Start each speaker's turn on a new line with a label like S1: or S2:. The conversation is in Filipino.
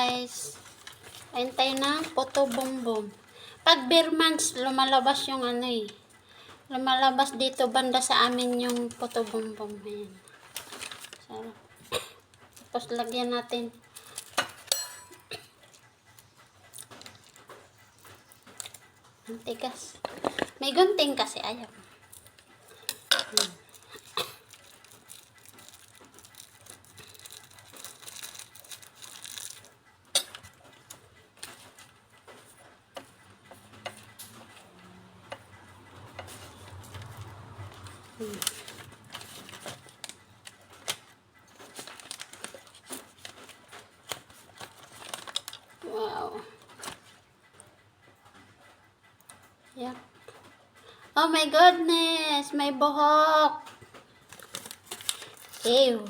S1: guys. Antay na photo bumbum. Pag bare months, lumalabas yung ano eh. Lumalabas dito banda sa amin yung photo bumbum. Ayan. So, tapos lagyan natin. Ang tigas. May gunting kasi ayaw. Wow. Yep. Oh my goodness, may buhok. Ew.